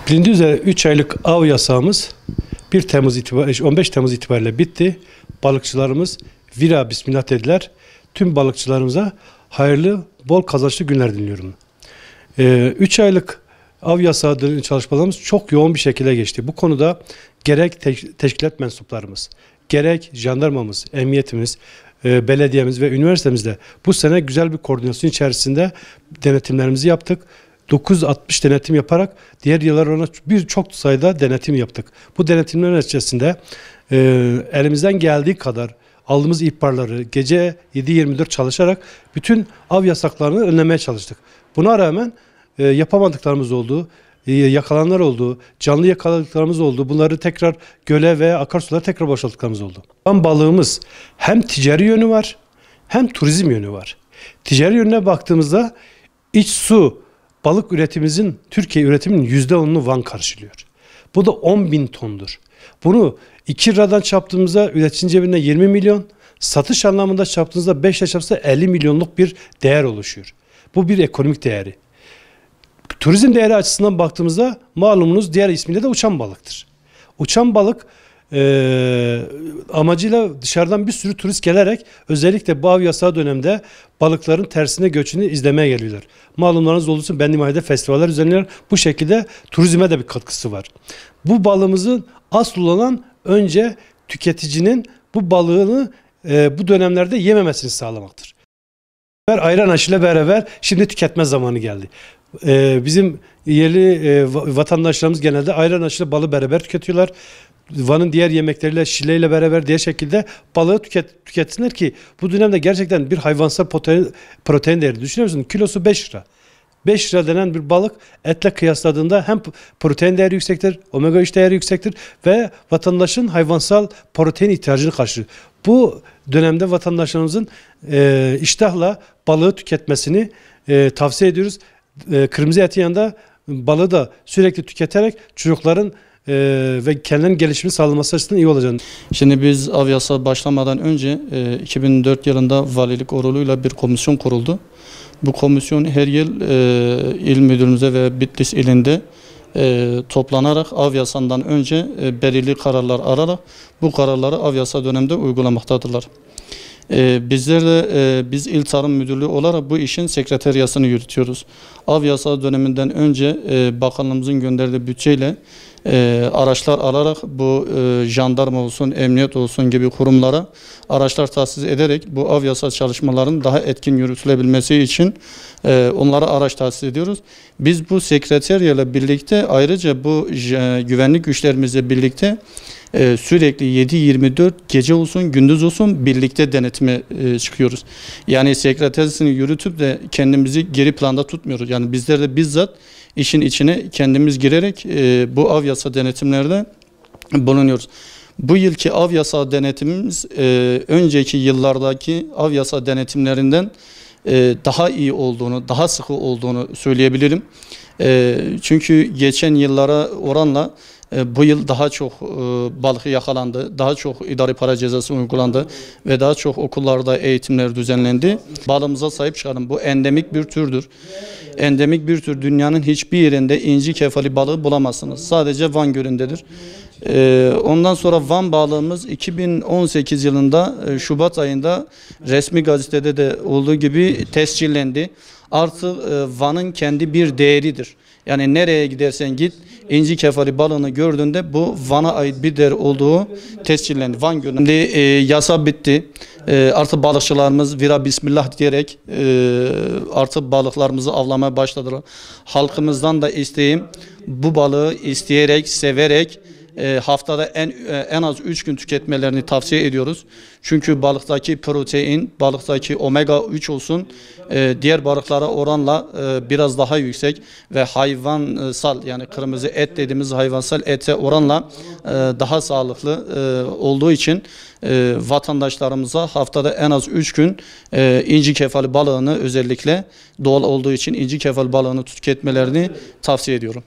Bilindiği üzere 3 aylık av yasağımız 15 Temmuz itibariyle bitti. Balıkçılarımız vira bismillah dediler. Tüm balıkçılarımıza hayırlı, bol kazançlı günler diliyorum. 3 aylık av yasağı çalışmalarımız çok yoğun bir şekilde geçti. Bu konuda gerek teşkilat mensuplarımız, gerek jandarmamız, emniyetimiz, belediyemiz ve üniversitemizde bu sene güzel bir koordinasyon içerisinde denetimlerimizi yaptık. 960 denetim yaparak diğer yıllar ona birçok sayıda denetim yaptık. Bu denetimlerin neticesinde elimizden geldiği kadar aldığımız ihbarları gece 7-24 çalışarak bütün av yasaklarını önlemeye çalıştık. Buna rağmen yapamadıklarımız oldu, yakalananlar oldu, canlı yakaladıklarımız oldu. Bunları tekrar göle ve akarsulara tekrar boşalttıklarımız oldu. Balığımız hem ticari yönü var hem turizm yönü var. Ticari yönüne baktığımızda iç su balık üretimimizin, Türkiye üretiminin %10'unu Van karşılıyor. Bu da 10.000 tondur. Bunu 2 liradan çarptığımızda üreticinin cebinde 20 milyon, satış anlamında çarptığımızda 5 ile çarptığımızda 50 milyonluk bir değer oluşuyor. Bu bir ekonomik değeri. Turizm değeri açısından baktığımızda malumunuz diğer ismiyle de uçan balıktır. Uçan balık amacıyla dışarıdan bir sürü turist gelerek özellikle bu av yasağı dönemde balıkların tersine göçünü izlemeye geliyorlar. Malumlarınız olduğu için Benlimahi'de festivaller düzenliyorlar. Bu şekilde turizme de bir katkısı var. Bu balığımızın asıl olan önce tüketicinin bu balığını bu dönemlerde yememesini sağlamaktır. Ayran aşıyla beraber şimdi tüketme zamanı geldi. Bizim yerli vatandaşlarımız genelde ayran aşıyla balı beraber tüketiyorlar. Van'ın diğer yemekleriyle, şileyle beraber diğer şekilde balığı tüketsinler ki bu dönemde gerçekten bir hayvansal protein değeri. Düşünüyor musun? Kilosu 5 lira. 5 lira denen bir balık etle kıyasladığında hem protein değeri yüksektir, omega 3 değeri yüksektir ve vatandaşın hayvansal protein ihtiyacını karşılıyor. Bu dönemde vatandaşlarımızın iştahla balığı tüketmesini tavsiye ediyoruz. Kırmızı etin yanında balığı da sürekli tüketerek çocukların ve kendilerinin gelişimini sağlaması açısından iyi olacağını. Şimdi biz av yasağı başlamadan önce 2004 yılında valilik oruluyla bir komisyon kuruldu. Bu komisyon her yıl il müdürümüze ve Bitlis ilinde toplanarak av yasağından önce belirli kararlar alarak bu kararları av yasağı döneminde uygulamaktadırlar. Bizler de biz İl Tarım Müdürlüğü olarak bu işin sekreteriyasını yürütüyoruz. Av yasağı döneminden önce bakanlığımızın gönderdiği bütçeyle araçlar alarak bu jandarma olsun, emniyet olsun gibi kurumlara araçlar tahsis ederek bu av yasağı çalışmalarının daha etkin yürütülebilmesi için onlara araç tahsis ediyoruz. Biz bu sekreteriyayla birlikte ayrıca bu güvenlik güçlerimizle birlikte sürekli 7-24 gece olsun gündüz olsun birlikte denetime çıkıyoruz. Yani sekreterisini yürütüp de kendimizi geri planda tutmuyoruz. Yani bizler de bizzat işin içine kendimiz girerek bu av yasağı denetimlerde bulunuyoruz. Bu yılki av yasağı denetimimiz önceki yıllardaki av yasağı denetimlerinden daha iyi olduğunu, daha sıkı olduğunu söyleyebilirim. Çünkü geçen yıllara oranla bu yıl daha çok balık yakalandı, daha çok idari para cezası uygulandı ve daha çok okullarda eğitimler düzenlendi. Balığımıza sahip çıkalım. Bu endemik bir türdür. Endemik bir tür, dünyanın hiçbir yerinde inci kefali balığı bulamazsınız. Sadece Van Gölü'ndedir. Ondan sonra Van balığımız 2018 yılında Şubat ayında resmi gazetede de olduğu gibi tescillendi. Artık Van'ın kendi bir değeridir. Yani nereye gidersen git inci kefali balığını gördüğünde bu Van'a ait bir değer olduğu tescillendi. Van Gölü'nde yasa bitti. Artık balıkçılarımız vira bismillah diyerek artık balıklarımızı avlamaya başladılar. Halkımızdan da isteğim bu balığı isteyerek, severek haftada en az 3 gün tüketmelerini tavsiye ediyoruz. Çünkü balıktaki protein, balıktaki omega 3 olsun diğer balıklara oranla biraz daha yüksek ve hayvansal yani kırmızı et dediğimiz hayvansal ete oranla daha sağlıklı olduğu için vatandaşlarımıza haftada en az 3 gün inci kefali balığını özellikle doğal olduğu için inci kefali balığını tüketmelerini tavsiye ediyorum.